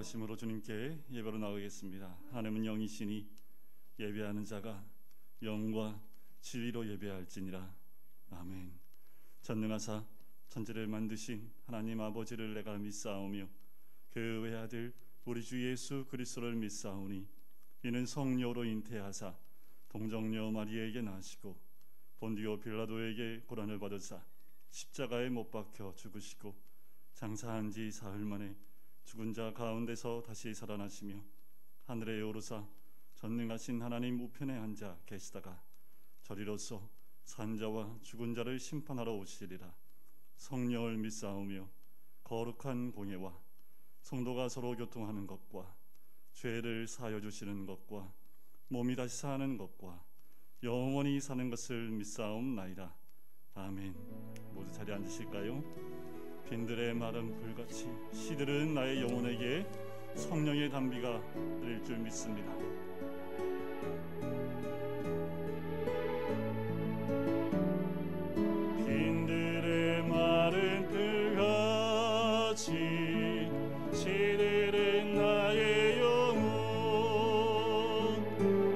기뻐하심으로 주님께 예배로 나가겠습니다. 하나님은 영이시니 예배하는 자가 영과 진리로 예배할지니라. 아멘. 전능하사 천지를 만드신 하나님 아버지를 내가 믿사오며 그 외아들 우리 주 예수 그리스도를 믿사오니 이는 성령으로 잉태하사 동정녀 마리아에게 나시고 본디오 빌라도에게 고난을 받으사 십자가에 못 박혀 죽으시고 장사한 지 사흘 만에 죽은 자 가운데서 다시 살아나시며 하늘에 오르사 전능하신 하나님 우편에 앉아 계시다가 저리로서 산자와 죽은 자를 심판하러 오시리라. 성령을 믿사오며 거룩한 공예와 성도가 서로 교통하는 것과 죄를 사하여 주시는 것과 몸이 다시 사는 것과 영원히 사는 것을 믿사옵나이다. 아멘. 모두 자리에 앉으실까요? 빈들의 마른 불같이 시들은 나의 영혼에게 성령의 담비가 내릴 줄 믿습니다. 빈들의 마른 불같이 시들은 나의 영혼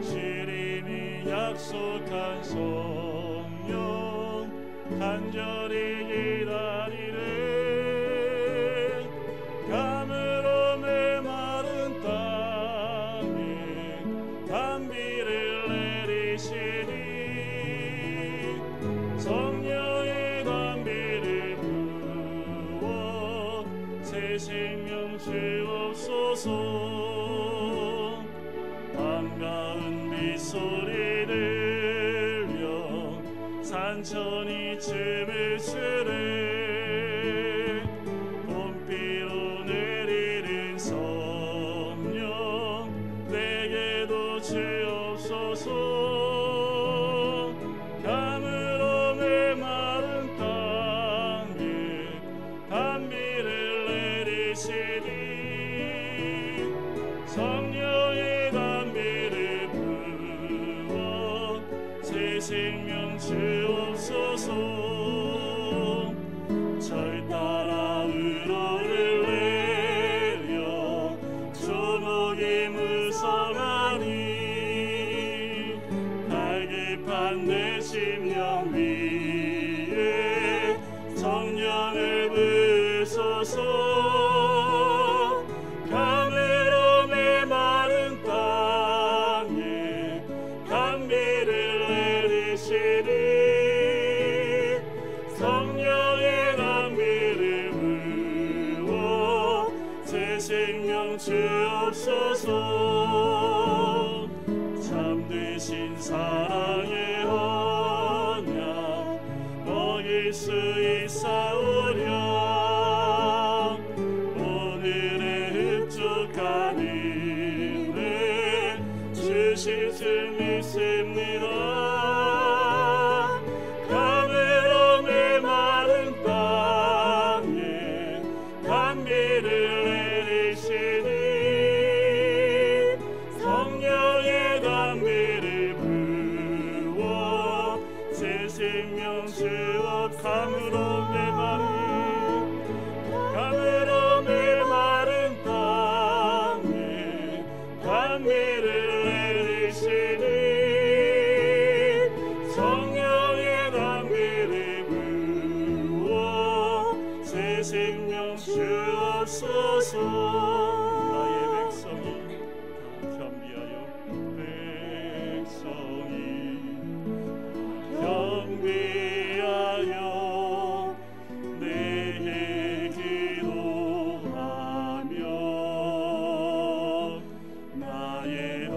시림이 약속한 성령 간절히 기다리네. 감으로 메마른 땅에 담비를 내리시니 성령의 담비를 부어 새 생명 주옵소서. 반가운 빗소리 들려 산천이 춤을 추네. 봄비로 내리는 성령 내게도 주옵소서. 감으로 메마른 땅에 담비를 내리시니 성령의 담비를 부어 새 생명 주옵소서. 절 따라 우러를 내려 조목이 무성하니 갈급한 내 심령 위에 성령을 부으소서. 감으로 메마른 땅에 담비를 내리시니 성령의 담비를 부어 새 생명 주옵소서. 참되신 사랑의 언약 먹일 수 있사오랴. 오늘의 흡족한 은혜 주실 줄 믿습니다. 감으로 메마른 땅에 담비를 내리시니 성령의 담비를 부어 새 생명 주옵. 감으로 메마른 땅에 담비를 내리시니 성령의 담비를 부어 새 생명 주옵소서. 나의 백성이 다 겸비하여 백성이 겸비하여 내게 기도하며 나의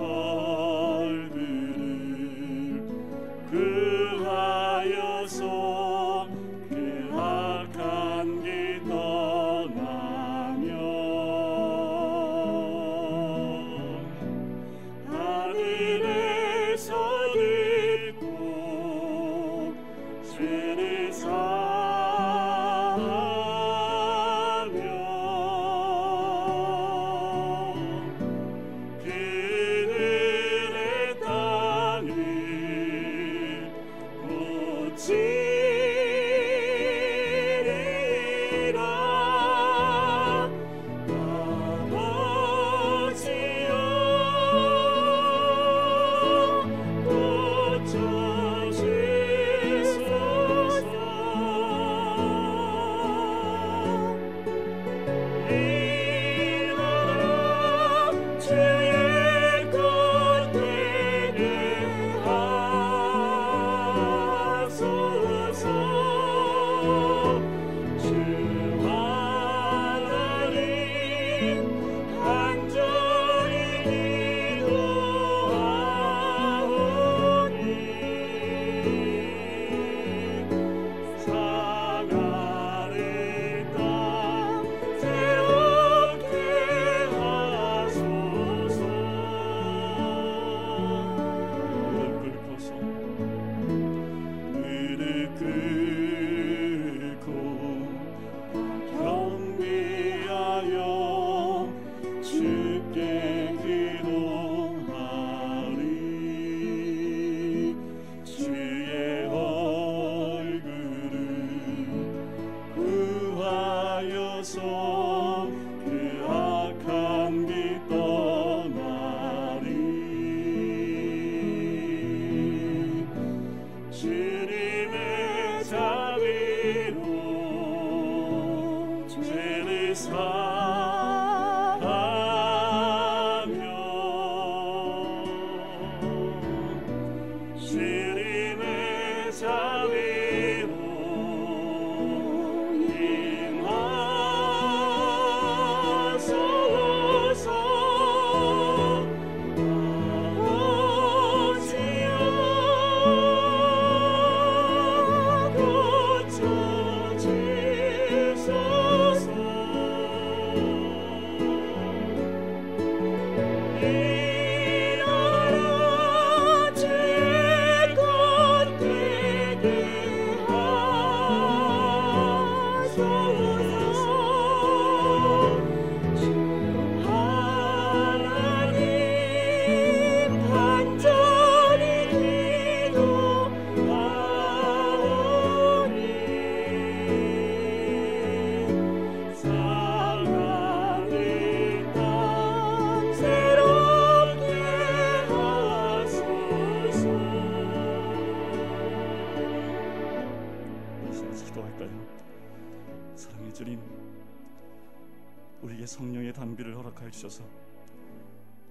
우리에게 성령의 단비를 허락하여 주셔서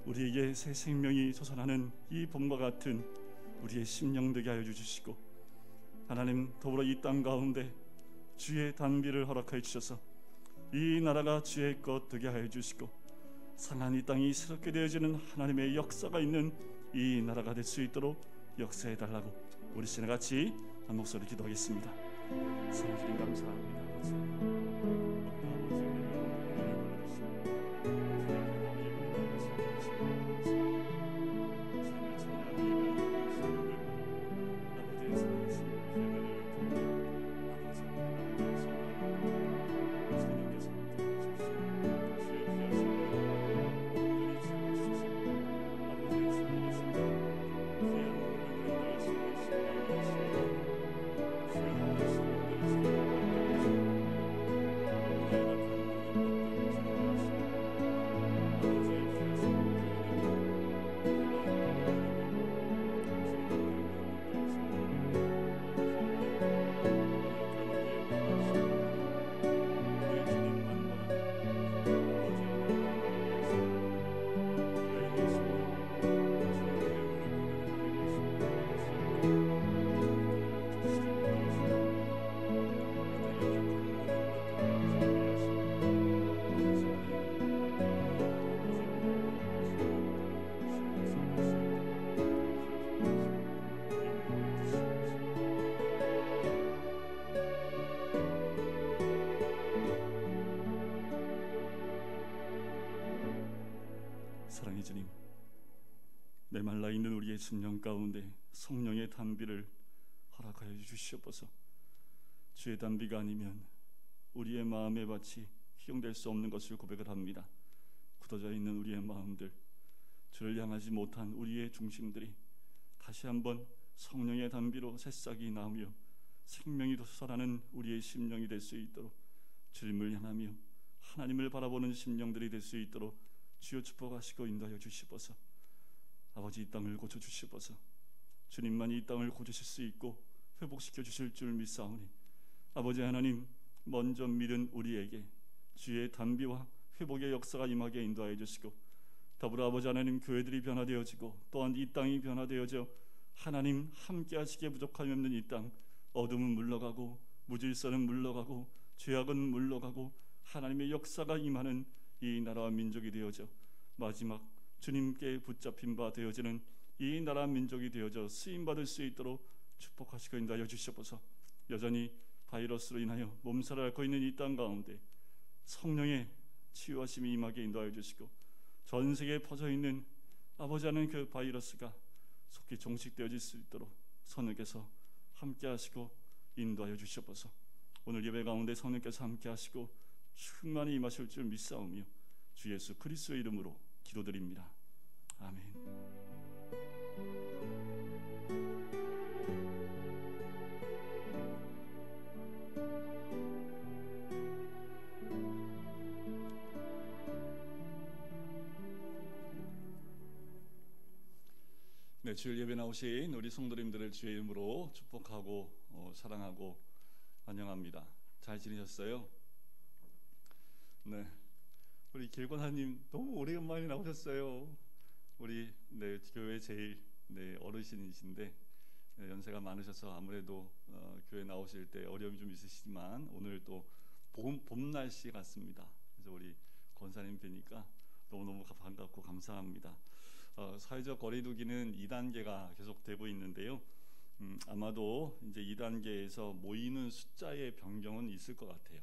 우리에게 새 생명이 솟아나는 이 봄과 같은 우리의 심령 되게 하여 주시고, 하나님 더불어 이 땅 가운데 주의 단비를 허락하여 주셔서 이 나라가 주의 것 되게 하여 주시고, 상한 이 땅이 새롭게 되어지는 하나님의 역사가 있는 이 나라가 될 수 있도록 역사해 달라고 우리 시간 같이 한 목소리 기도하겠습니다. 성주님 감사합니다. 사랑의 주님, 메말라 있는 우리의 심령 가운데 성령의 단비를 허락하여 주시옵소서. 주의 단비가 아니면 우리의 마음의 밭이 희용될 수 없는 것을 고백을 합니다. 굳어져 있는 우리의 마음들, 주를 향하지 못한 우리의 중심들이 다시 한번 성령의 단비로 새싹이 나오며 생명이 솟아나는 우리의 심령이 될 수 있도록, 주님을 향하며 하나님을 바라보는 심령들이 될 수 있도록 주여 축복하시고 인도하여 주시옵소서. 아버지, 이 땅을 고쳐주시옵소서. 주님만이 이 땅을 고치실 수 있고 회복시켜 주실 줄 믿사오니, 아버지 하나님, 먼저 믿은 우리에게 주의 단비와 회복의 역사가 임하게 인도하여 주시고, 더불어 아버지 하나님, 교회들이 변화되어지고 또한 이 땅이 변화되어져 하나님 함께 하시기에 부족함이 없는 이 땅, 어둠은 물러가고 무질서는 물러가고 죄악은 물러가고 하나님의 역사가 임하는 이 나라와 민족이 되어져 마지막 주님께 붙잡힌 바 되어지는 이 나라 민족이 되어져 쓰임받을 수 있도록 축복하시고 인도하여 주시옵소서. 여전히 바이러스로 인하여 몸살을 앓고 있는 이 땅 가운데 성령의 치유하심이 임하게 인도하여 주시고, 전 세계에 퍼져 있는 아버지 하는 그 바이러스가 속히 종식되어질 수 있도록 성령께서 함께 하시고 인도하여 주시옵소서. 오늘 예배 가운데 성령께서 함께 하시고 충만히 임하실 줄 믿사오며 주 예수 그리스도의 이름으로 기도드립니다. 아멘. 네, 주일 예배 나오신 우리 성도님들을 주의 이름으로 축복하고 사랑하고 환영합니다. 잘 지내셨어요? 네, 우리 길권하님 너무 오래간만에 나오셨어요. 우리 교회 제일 어르신이신데 연세가 많으셔서 아무래도 교회 나오실 때 어려움이 좀 있으시지만 오늘 또 봄 날씨 같습니다. 그래서 우리 권사님 뵈니까 너무너무 반갑고 감사합니다. 사회적 거리두기는 2단계가 계속되고 있는데요. 아마도 이제 2단계에서 모이는 숫자의 변경은 있을 것 같아요.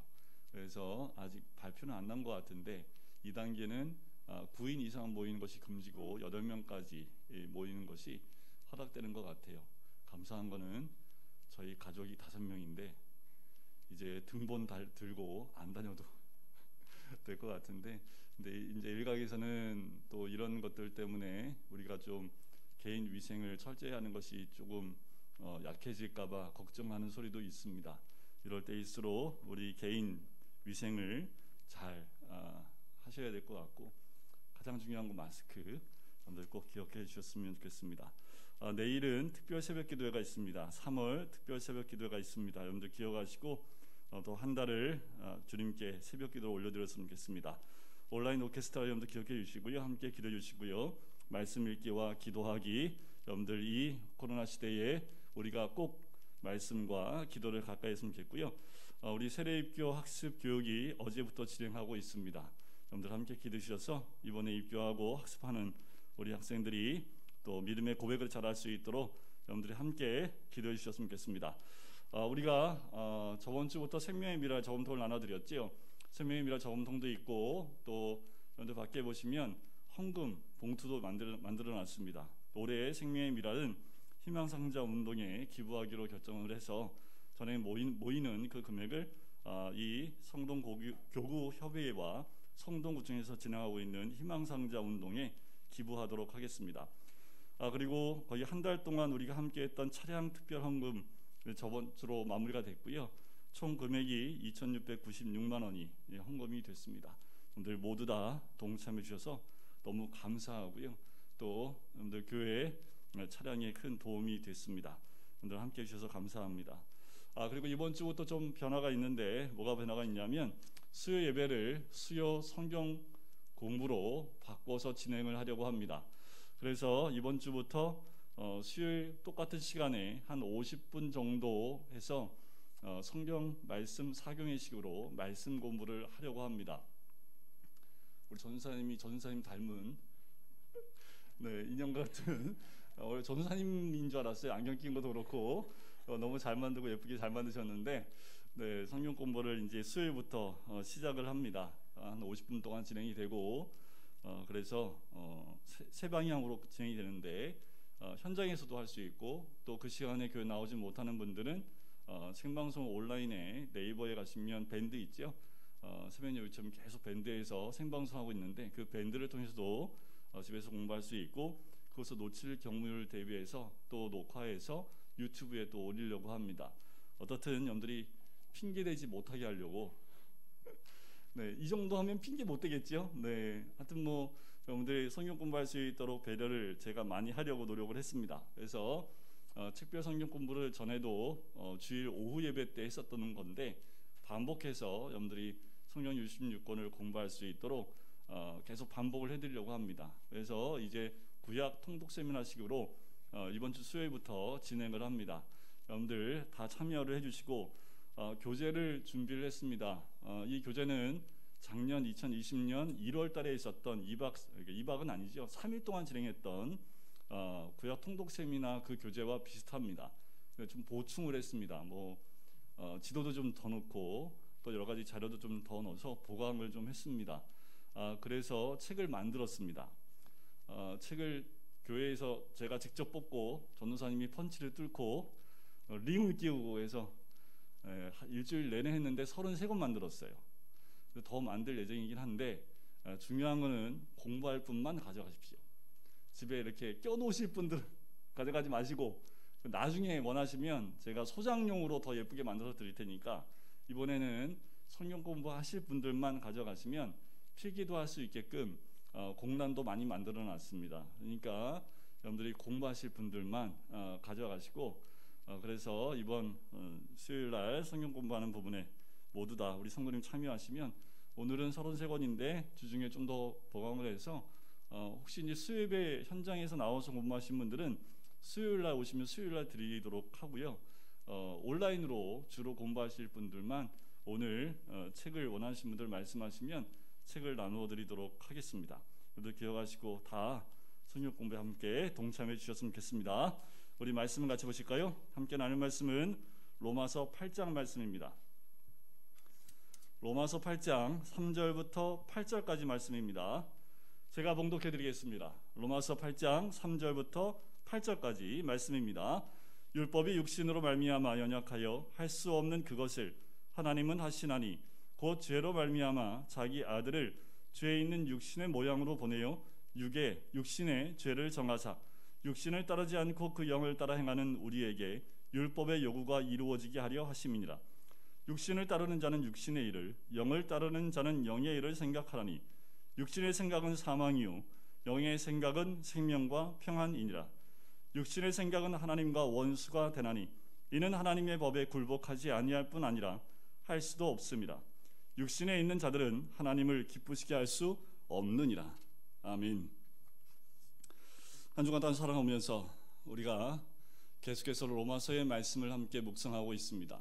그래서 아직 발표는 안 난 것 같은데 2단계는 9인 이상 모이는 것이 금지고 8명까지 모이는 것이 허락되는 것 같아요. 감사한 거는 저희 가족이 5명인데 이제 등본 들고 안 다녀도 될 것 같은데, 근데 이제 일각에서는 또 이런 것들 때문에 우리가 좀 개인 위생을 철저히 하는 것이 조금 약해질까봐 걱정하는 소리도 있습니다. 이럴 때일수록 우리 개인 위생을 잘 하셔야 될 것 같고, 가장 중요한 건 마스크, 여러분들 꼭 기억해 주셨으면 좋겠습니다. 내일은 특별 새벽 기도회가 있습니다. 3월 특별 새벽 기도회가 있습니다. 여러분들 기억하시고 또 한 달을 주님께 새벽 기도를 올려드렸으면 좋겠습니다. 온라인 오케스트라 여러분들 기억해 주시고요, 함께 기도해 주시고요. 말씀 읽기와 기도하기, 여러분들 이 코로나 시대에 우리가 꼭 말씀과 기도를 가까이 했으면 좋겠고요. 우리 세례입교 학습 교육이 어제부터 진행하고 있습니다. 여러분들 함께 기도해 주셔서 이번에 입교하고 학습하는 우리 학생들이 또 믿음의 고백을 잘할 수 있도록 여러분들이 함께 기도해 주셨으면 좋겠습니다. 우리가 저번 주부터 생명의 미랄 저금통을 나눠드렸죠. 생명의 미랄 저금통도 있고, 또 여러분들 밖에 보시면 헌금 봉투도 만들어 놨습니다. 올해 생명의 미랄은 희망상자 운동에 기부하기로 결정을 해서 전에 모이는 그 금액을 이 성동교구 협의회와 성동구청에서 진행하고 있는 희망상자 운동에 기부하도록 하겠습니다. 그리고 거의 한 달 동안 우리가 함께했던 차량 특별 헌금 저번 주로 마무리가 됐고요. 총 금액이 2,696만 원이 헌금이 됐습니다. 여러분들 모두 다 동참해 주셔서 너무 감사하고요. 또 여러분들 교회 차량에 큰 도움이 됐습니다. 여러분들 함께 해주셔서 감사합니다. 그리고 이번 주부터 좀 변화가 있는데, 뭐가 변화가 있냐면 수요 예배를 수요 성경 공부로 바꿔서 진행을 하려고 합니다. 그래서 이번 주부터 수요일 똑같은 시간에 한 50분 정도 해서 성경 말씀 사경회식으로 말씀 공부를 하려고 합니다. 우리 전사님 닮은 인형 같은 원래 전사님인 줄 알았어요. 안경 낀 것도 그렇고 너무 잘 만들고 예쁘게 잘 만드셨는데, 성경 공부를 이제 수요일부터 시작을 합니다. 한 50분 동안 진행이 되고, 그래서 세 방향으로 진행이 되는데, 현장에서도 할 수 있고, 또 그 시간에 교회 나오지 못하는 분들은 생방송 온라인에 네이버에 가시면 밴드 있죠. 새벽 예배처럼 계속 밴드에서 생방송하고 있는데, 그 밴드를 통해서도 집에서 공부할 수 있고, 그것을 놓칠 경우를 대비해서 또 녹화해서 유튜브에 또 올리려고 합니다. 어떻든 여러분들이 핑계대지 못하게 하려고 이 정도 하면 핑계 못 대겠죠. 하여튼 여러분들이 성경 공부할 수 있도록 배려를 제가 많이 하려고 노력을 했습니다. 그래서 특별 성경 공부를 전에도 주일 오후 예배 때 했었던 건데, 반복해서 여러분들이 성경 66권을 공부할 수 있도록 계속 반복을 해드리려고 합니다. 그래서 이제 구약 통독 세미나식으로 이번 주 수요일부터 진행을 합니다. 여러분들 다 참여를 해주시고, 교재를 준비를 했습니다. 이 교재는 작년 2020년 1월 달에 있었던 2박은 아니죠. 3일 동안 진행했던 구약 통독 세미나 그 교재와 비슷합니다. 좀 보충을 했습니다. 지도도 좀 더 넣고 또 여러 가지 자료도 좀 더 넣어서 보강을 좀 했습니다. 그래서 책을 만들었습니다. 책을 교회에서 제가 직접 뽑고 전도사님이 펀치를 뚫고 링을 끼우고 해서 일주일 내내 했는데 33권 만들었어요. 더 만들 예정이긴 한데, 중요한 거는 공부할 분만 가져가십시오. 집에 이렇게 껴놓으실 분들 가져가지 마시고, 나중에 원하시면 제가 소장용으로 더 예쁘게 만들어서 드릴 테니까 이번에는 성경 공부하실 분들만 가져가시면 필기도 할 수 있게끔 공란도 많이 만들어 놨습니다. 그러니까 여러분들이 공부하실 분들만 가져가시고, 그래서 이번 수요일날 성경 공부하는 부분에 모두 다 우리 성도님 참여하시면, 오늘은 33권인데 주중에 좀 더 보강을 해서 혹시 이제 수요예배 현장에서 나와서 공부하신 분들은 수요일날 오시면 수요일날 드리도록 하고요. 온라인으로 주로 공부하실 분들만 오늘 책을 원하시는 분들 말씀하시면 책을 나누어 드리도록 하겠습니다. 여러분들 기억하시고 다 성경 공부에 함께 동참해 주셨으면 좋겠습니다. 우리 말씀을 같이 보실까요? 함께 나눌 말씀은 로마서 8장 말씀입니다. 로마서 8장 3절부터 8절까지 말씀입니다. 제가 봉독해 드리겠습니다. 로마서 8장 3절부터 8절까지 말씀입니다. 율법이 육신으로 말미암아 연약하여 할 수 없는 그것을 하나님은 하시나니 곧 죄로 말미암아 자기 아들을 죄 있는 육신의 모양으로 보내어 육신의 죄를 정하사 육신을 따르지 않고 그 영을 따라 행하는 우리에게 율법의 요구가 이루어지게 하려 하심이니라. 육신을 따르는 자는 육신의 일을, 영을 따르는 자는 영의 일을 생각하라니 육신의 생각은 사망이요 영의 생각은 생명과 평안이니라. 육신의 생각은 하나님과 원수가 되나니 이는 하나님의 법에 굴복하지 아니할 뿐 아니라 할 수도 없습니다. 육신에 있는 자들은 하나님을 기쁘시게 할 수 없느니라. 아멘. 한 주간 동안 살아가면서 우리가 계속해서 로마서의 말씀을 함께 묵상하고 있습니다.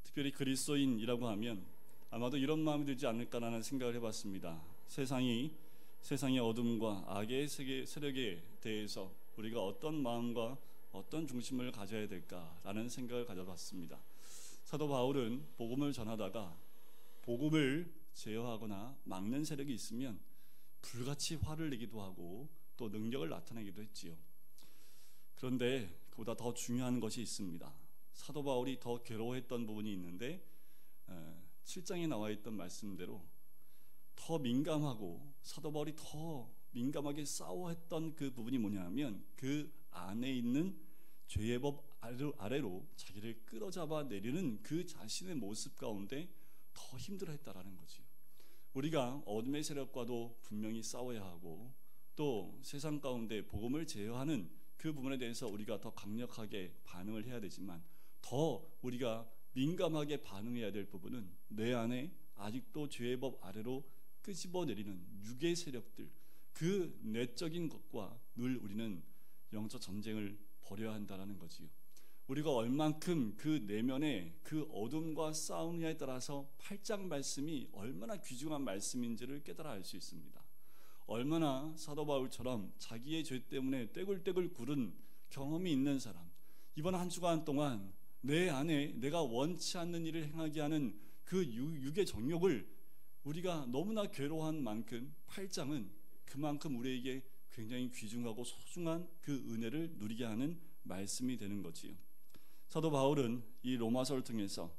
특별히 그리스도인이라고 하면 아마도 이런 마음이 들지 않을까라는 생각을 해봤습니다. 세상의 어둠과 악의 세력에 대해서 우리가 어떤 마음과 어떤 중심을 가져야 될까라는 생각을 가져봤습니다. 사도 바울은 복음을 전하다가 복음을 제어하거나 막는 세력이 있으면 불같이 화를 내기도 하고 또 능력을 나타내기도 했지요. 그런데 그보다 더 중요한 것이 있습니다. 사도 바울이 더 괴로워했던 부분이 있는데 7장에 나와 있던 말씀대로 더 민감하고 사도 바울이 더 민감하게 싸워했던 그 부분이 뭐냐면 그 안에 있는 죄의 법 아래로 자기를 끌어잡아 내리는 그 자신의 모습 가운데 더 힘들어했다라는 거지요. 우리가 어둠의 세력과도 분명히 싸워야 하고 또 세상 가운데 복음을 제어하는 그 부분에 대해서 우리가 더 강력하게 반응을 해야 되지만 더 우리가 민감하게 반응해야 될 부분은 내 안에 아직도 죄의 법 아래로 끄집어 내리는 육의 세력들, 그 내적인 것과 늘 우리는 영적 전쟁을 벌여야 한다는 거지요. 우리가 얼만큼 그 내면의 그 어둠과 싸우느냐에 따라서 8장 말씀이 얼마나 귀중한 말씀인지를 깨달아 알 수 있습니다. 얼마나 사도 바울처럼 자기의 죄 때문에 떼굴떼굴 굴은 경험이 있는 사람, 이번 한 주간 동안 내 안에 내가 원치 않는 일을 행하게 하는 그 육의 정욕을 우리가 너무나 괴로워한 만큼 8장은 그만큼 우리에게 굉장히 귀중하고 소중한 그 은혜를 누리게 하는 말씀이 되는 거지요. 사도 바울은 이 로마서를 통해서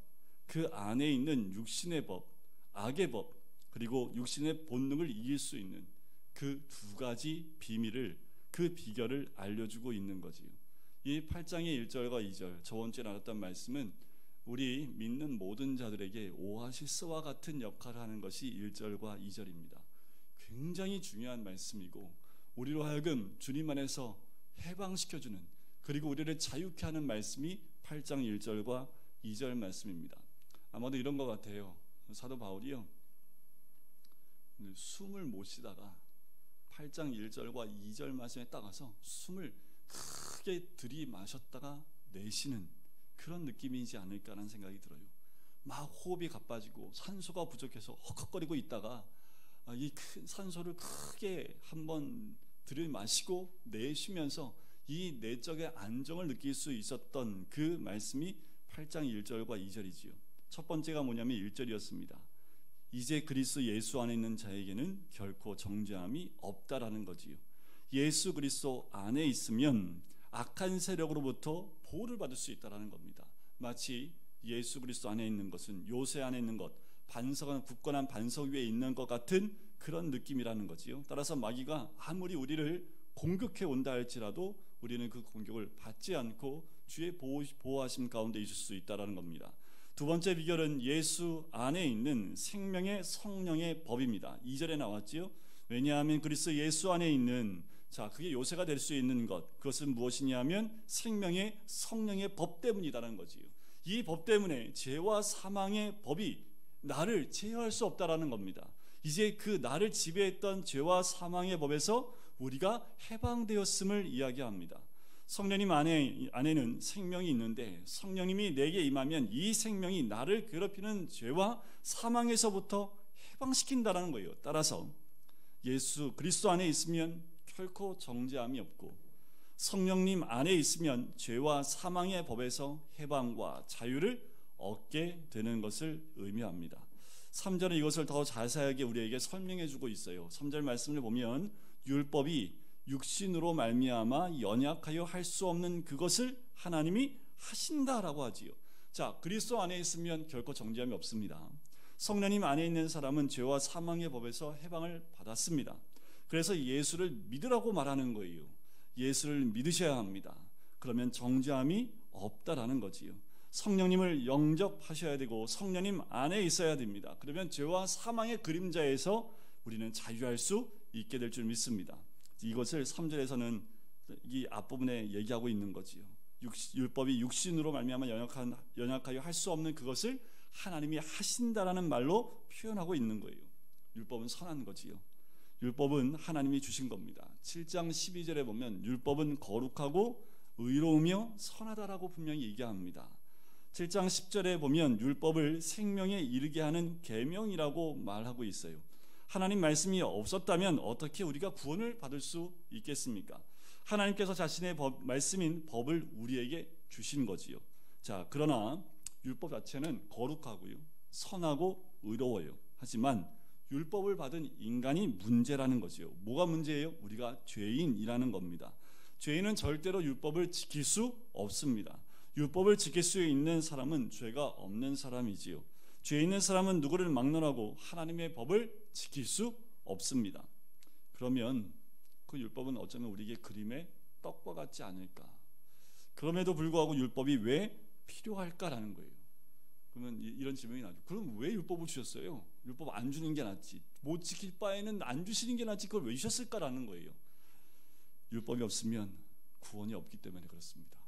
그 안에 있는 육신의 법, 악의 법, 그리고 육신의 본능을 이길 수 있는 그 두 가지 비밀을, 그 비결을 알려주고 있는 거지요. 이 8장의 1절과 2절, 저번 주에 나눴던 말씀은 우리 믿는 모든 자들에게 오아시스와 같은 역할을 하는 것이 1절과 2절입니다. 굉장히 중요한 말씀이고 우리로 하여금 주님 안에서 해방시켜주는, 그리고 우리를 자유케 하는 말씀이 8장 1절과 2절 말씀입니다. 아마도 이런 것 같아요. 사도 바울이요, 숨을 못 쉬다가 8장 1절과 2절 말씀에 따가서 숨을 크게 들이마셨다가 내쉬는 그런 느낌이지 않을까라는 생각이 들어요. 막 호흡이 가빠지고 산소가 부족해서 헉헉거리고 있다가 이 큰 산소를 크게 한번 들이마시고 내쉬면서 이 내적의 안정을 느낄 수 있었던 그 말씀이 8장 1절과 2절이지요. 첫 번째가 뭐냐면 1절이었습니다. 이제 그리스도 예수 안에 있는 자에게는 결코 정죄함이 없다라는 거지요. 예수 그리스도 안에 있으면 악한 세력으로부터 보호를 받을 수 있다라는 겁니다. 마치 예수 그리스도 안에 있는 것은 요새 안에 있는 것, 반석은 굳건한 반석 위에 있는 것 같은 그런 느낌이라는 거지요. 따라서 마귀가 아무리 우리를 공격해 온다 할지라도 우리는 그 공격을 받지 않고 주의 보호하심 가운데 있을 수 있다라는 겁니다. 두 번째 비결은 예수 안에 있는 생명의 성령의 법입니다. 2절에 나왔지요. 왜냐하면 그리스도 예수 안에 있는, 그게 요새가 될 수 있는 것, 그것은 무엇이냐면 생명의 성령의 법 때문이다라는 거지요. 이 법 때문에 죄와 사망의 법이 나를 제어할 수 없다라는 겁니다. 이제 그 나를 지배했던 죄와 사망의 법에서 우리가 해방되었음을 이야기합니다. 성령님 안에는 생명이 있는데 성령님이 내게 임하면 이 생명이 나를 괴롭히는 죄와 사망에서부터 해방시킨다는 거예요. 따라서 예수 그리스도 안에 있으면 결코 정죄함이 없고 성령님 안에 있으면 죄와 사망의 법에서 해방과 자유를 얻게 되는 것을 의미합니다. 3절은 이것을 더 자세하게 우리에게 설명해 주고 있어요. 3절 말씀을 보면 율법이 육신으로 말미암아 연약하여 할 수 없는 그것을 하나님이 하신다라고 하지요. 자, 그리스도 안에 있으면 결코 정죄함이 없습니다. 성령님 안에 있는 사람은 죄와 사망의 법에서 해방을 받았습니다. 그래서 예수를 믿으라고 말하는 거예요. 예수를 믿으셔야 합니다. 그러면 정죄함이 없다라는 거지요. 성령님을 영접하셔야 되고 성령님 안에 있어야 됩니다. 그러면 죄와 사망의 그림자에서 우리는 자유할 수 있게 될 줄 믿습니다. 이것을 3절에서는 이 앞부분에 얘기하고 있는 거지요. 율법이 육신으로 말미암아 연약하여 할 수 없는 그것을 하나님이 하신다라는 말로 표현하고 있는 거예요. 율법은 선한 거지요. 율법은 하나님이 주신 겁니다. 7장 12절에 보면 율법은 거룩하고 의로우며 선하다라고 분명히 얘기합니다. 7장 10절에 보면 율법을 생명에 이르게 하는 계명이라고 말하고 있어요. 하나님 말씀이 없었다면 어떻게 우리가 구원을 받을 수 있겠습니까? 하나님께서 자신의 말씀인 법을 우리에게 주신 거지요. 자, 그러나 율법 자체는 거룩하고요, 선하고 의로워요. 하지만 율법을 받은 인간이 문제라는 거지요. 뭐가 문제예요? 우리가 죄인이라는 겁니다. 죄인은 절대로 율법을 지킬 수 없습니다. 율법을 지킬 수 있는 사람은 죄가 없는 사람이지요. 죄 있는 사람은 누구를 막론하고 하나님의 법을 지킬 수 없습니다. 그러면 그 율법은 어쩌면 우리에게 그림의 떡과 같지 않을까? 그럼에도 불구하고 율법이 왜 필요할까라는 거예요. 그러면 이런 질문이 나죠. 그럼 왜 율법을 주셨어요? 율법 안 주는 게 낫지. 못 지킬 바에는 안 주시는 게 낫지. 그걸 왜 주셨을까라는 거예요. 율법이 없으면 구원이 없기 때문에 그렇습니다.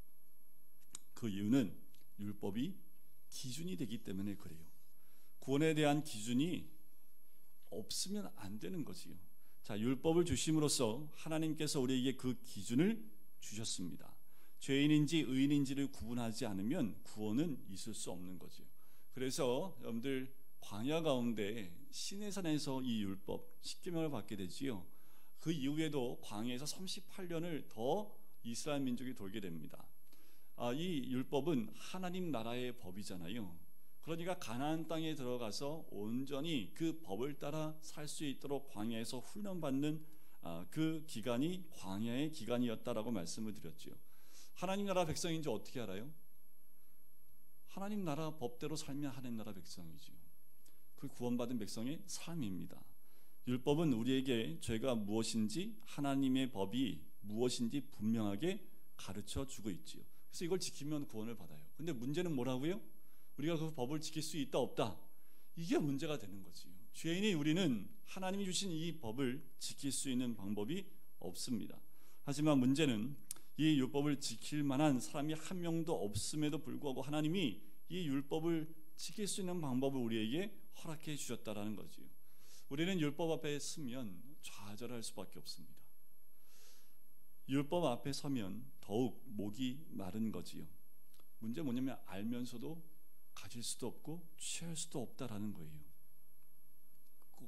그 이유는 율법이 기준이 되기 때문에 그래요. 구원에 대한 기준이 없으면 안 되는 거지요. 자, 율법을 주심으로써 하나님께서 우리에게 그 기준을 주셨습니다. 죄인인지 의인인지를 구분하지 않으면 구원은 있을 수 없는 거죠. 그래서 여러분들 광야 가운데 시내산에서 이 율법 십계명을 받게 되지요. 그 이후에도 광야에서 38년을 더 이스라엘 민족이 돌게 됩니다. 이 율법은 하나님 나라의 법이잖아요. 그러니까 가나안 땅에 들어가서 온전히 그 법을 따라 살 수 있도록 광야에서 훈련받는 그 기간이 광야의 기간이었다라고 말씀을 드렸죠. 하나님 나라 백성인지 어떻게 알아요? 하나님 나라 법대로 살면 하나님 나라 백성이지요. 그 구원받은 백성의 삶입니다. 율법은 우리에게 죄가 무엇인지 하나님의 법이 무엇인지 분명하게 가르쳐 주고 있지요. 그래서 이걸 지키면 구원을 받아요. 근데 문제는 뭐라고요? 우리가 그 법을 지킬 수 있다 없다, 이게 문제가 되는 거지요. 죄인이 우리는 하나님이 주신 이 법을 지킬 수 있는 방법이 없습니다. 하지만 문제는 이 율법을 지킬 만한 사람이 한 명도 없음에도 불구하고 하나님이 이 율법을 지킬 수 있는 방법을 우리에게 허락해 주셨다라는 거지요. 우리는 율법 앞에 서면 좌절할 수밖에 없습니다. 율법 앞에 서면 더욱 목이 마른 거지요. 문제 뭐냐면 알면서도 가질 수도 없고 취할 수도 없다라는 거예요.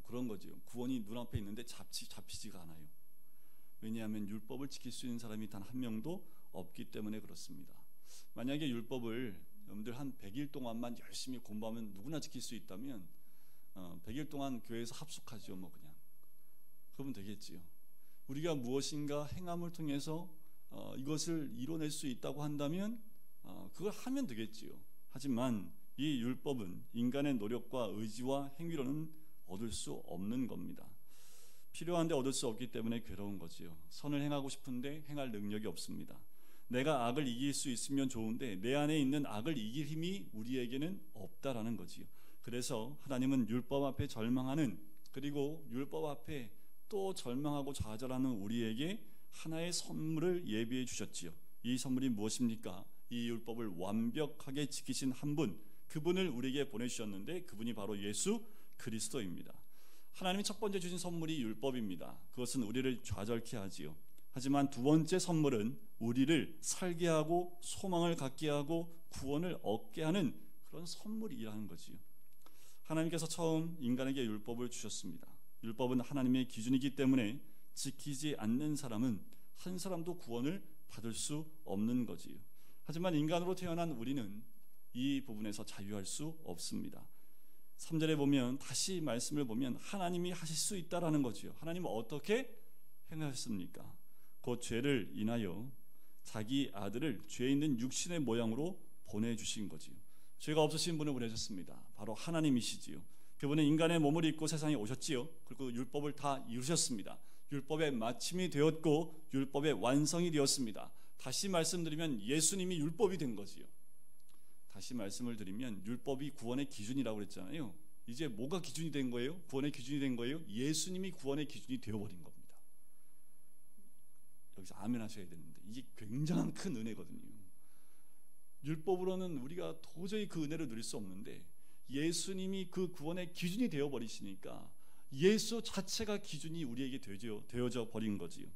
그런 거지요. 구원이 눈앞에 있는데 잡히지가 않아요. 왜냐하면 율법을 지킬 수 있는 사람이 단 한 명도 없기 때문에 그렇습니다. 만약에 율법을 여러분들 한 100일 동안만 열심히 공부하면 누구나 지킬 수 있다면 100일 동안 교회에서 합숙하죠. 뭐 그냥 그러면 되겠지요. 우리가 무엇인가 행함을 통해서 이것을 이뤄낼 수 있다고 한다면 그걸 하면 되겠지요. 하지만 이 율법은 인간의 노력과 의지와 행위로는 얻을 수 없는 겁니다. 필요한데 얻을 수 없기 때문에 괴로운 거지요. 선을 행하고 싶은데 행할 능력이 없습니다. 내가 악을 이길 수 있으면 좋은데 내 안에 있는 악을 이길 힘이 우리에게는 없다라는 거지요. 그래서 하나님은 율법 앞에 절망하는, 그리고 율법 앞에 또 절망하고 좌절하는 우리에게 하나의 선물을 예비해 주셨지요. 이 선물이 무엇입니까? 이 율법을 완벽하게 지키신 한 분, 그분을 우리에게 보내주셨는데 그분이 바로 예수 그리스도입니다. 하나님이 첫 번째 주신 선물이 율법입니다. 그것은 우리를 좌절케 하지요. 하지만 두 번째 선물은 우리를 살게 하고 소망을 갖게 하고 구원을 얻게 하는 그런 선물이라는 거지요. 하나님께서 처음 인간에게 율법을 주셨습니다. 율법은 하나님의 기준이기 때문에 지키지 않는 사람은 한 사람도 구원을 받을 수 없는 거지요. 하지만 인간으로 태어난 우리는 이 부분에서 자유할 수 없습니다. 3절에 보면, 다시 말씀을 보면 하나님이 하실 수 있다라는 거지요. 하나님은 어떻게 행하셨습니까? 그 죄를 인하여 자기 아들을 죄 있는 육신의 모양으로 보내주신 거지요. 죄가 없으신 분을 보내셨습니다. 바로 하나님이시지요. 그분은 인간의 몸을 입고 세상에 오셨지요. 그리고 율법을 다 이루셨습니다. 율법의 마침이 되었고 율법의 완성이 되었습니다. 다시 말씀드리면 예수님이 율법이 된 거지요. 다시 말씀을 드리면 율법이 구원의 기준이라고 그랬잖아요. 이제 뭐가 기준이 된 거예요? 구원의 기준이 된 거예요? 예수님이 구원의 기준이 되어버린 겁니다. 여기서 아멘 하셔야 되는데 이게 굉장한 큰 은혜거든요. 율법으로는 우리가 도저히 그 은혜를 누릴 수 없는데 예수님이 그 구원의 기준이 되어버리시니까 예수 자체가 기준이 우리에게 되어져 버린 거지요.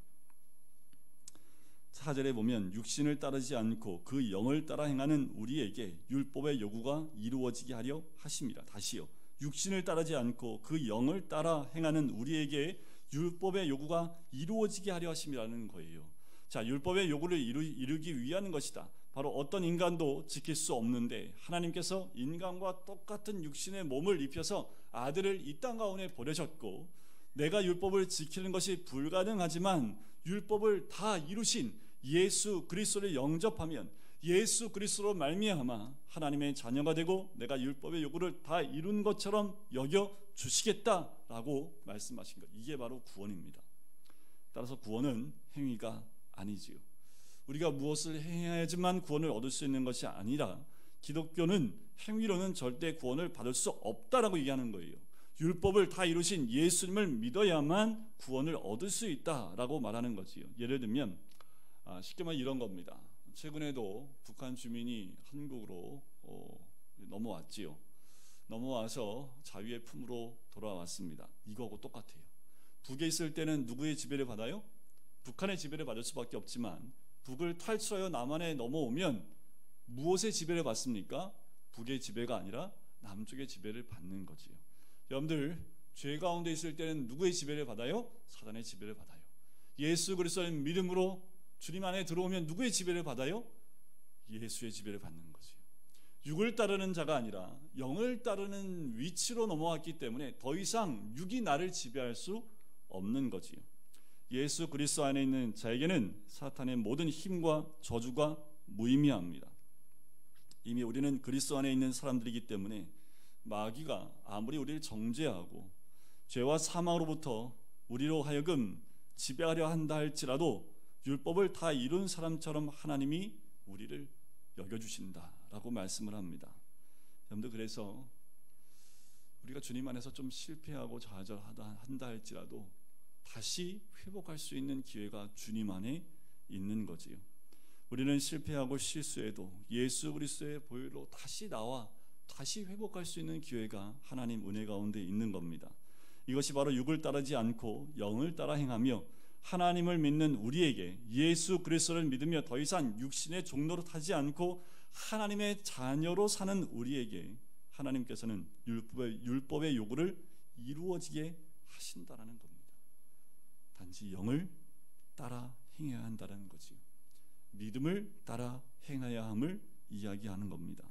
4절에 보면 육신을 따르지 않고 그 영을 따라 행하는 우리에게 율법의 요구가 이루어지게 하려 하십니다. 다시요. 육신을 따르지 않고 그 영을 따라 행하는 우리에게 율법의 요구가 이루어지게 하려 하심이라는 거예요. 자, 율법의 요구를 이루기 위한 것이다. 바로 어떤 인간도 지킬 수 없는데 하나님께서 인간과 똑같은 육신의 몸을 입혀서 아들을 이 땅 가운데 보내셨고, 내가 율법을 지키는 것이 불가능하지만 율법을 다 이루신 예수 그리스도를 영접하면 예수 그리스도로 말미암아 하나님의 자녀가 되고 내가 율법의 요구를 다 이룬 것처럼 여겨 주시겠다라고 말씀하신 것. 이게 바로 구원입니다. 따라서 구원은 행위가 아니지요. 우리가 무엇을 행해야지만 구원을 얻을 수 있는 것이 아니라 기독교는 행위로는 절대 구원을 받을 수 없다라고 얘기하는 거예요. 율법을 다 이루신 예수님을 믿어야만 구원을 얻을 수 있다라고 말하는 거지요. 예를 들면 쉽게 말해 이런 겁니다. 최근에도 북한 주민이 한국으로 넘어왔지요. 넘어와서 자유의 품으로 돌아왔습니다. 이거하고 똑같아요. 북에 있을 때는 누구의 지배를 받아요? 북한의 지배를 받을 수밖에 없지만 북을 탈출하여 남한에 넘어오면 무엇의 지배를 받습니까? 북의 지배가 아니라 남쪽의 지배를 받는 거지요. 여러분들 죄 가운데 있을 때는 누구의 지배를 받아요? 사단의 지배를 받아요. 예수 그리스도의 믿음으로 주님 안에 들어오면 누구의 지배를 받아요? 예수의 지배를 받는 거지요. 육을 따르는 자가 아니라 영을 따르는 위치로 넘어왔기 때문에 더 이상 육이 나를 지배할 수 없는 거지요. 예수 그리스도 안에 있는 자에게는 사탄의 모든 힘과 저주가 무의미합니다. 이미 우리는 그리스도 안에 있는 사람들이기 때문에 마귀가 아무리 우리를 정죄하고 죄와 사망으로부터 우리로 하여금 지배하려 한다 할지라도 율법을 다 이룬 사람처럼 하나님이 우리를 여겨주신다라고 말씀을 합니다. 여러분들, 그래서 우리가 주님 안에서 좀 실패하고 좌절한다 할지라도 다시 회복할 수 있는 기회가 주님 안에 있는 거지요. 우리는 실패하고 실수해도 예수 그리스도의 보혈로 다시 나와 다시 회복할 수 있는 기회가 하나님 은혜 가운데 있는 겁니다. 이것이 바로 육을 따르지 않고 영을 따라 행하며 하나님을 믿는 우리에게, 예수 그리스도를 믿으며 더 이상 육신의 종로로 타지 않고 하나님의 자녀로 사는 우리에게 하나님께서는 율법의 요구를 이루어지게 하신다라는 겁니다. 단지 영을 따라 행해야 한다는 거지요. 믿음을 따라 행해야 함을 이야기하는 겁니다.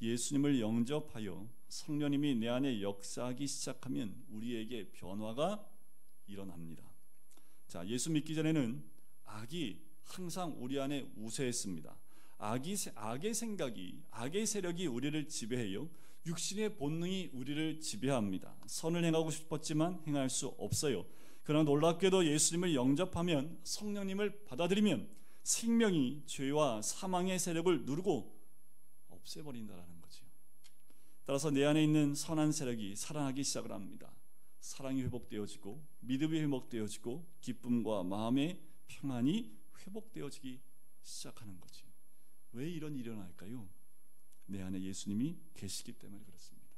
예수님을 영접하여 성령님이 내 안에 역사하기 시작하면 우리에게 변화가 일어납니다. 자, 예수 믿기 전에는 악이 항상 우리 안에 우세했습니다. 악의 생각이, 악의 세력이 우리를 지배해요. 육신의 본능이 우리를 지배합니다. 선을 행하고 싶었지만 행할 수 없어요. 그러나 놀랍게도 예수님을 영접하면, 성령님을 받아들이면 생명이 죄와 사망의 세력을 누르고 없애버린다라는 거죠. 따라서 내 안에 있는 선한 세력이 살아나기 시작을 합니다. 사랑이 회복되어지고 믿음이 회복되어지고 기쁨과 마음의 평안이 회복되어지기 시작하는 거죠. 왜 이런 일이 일어날까요? 내 안에 예수님이 계시기 때문에 그렇습니다.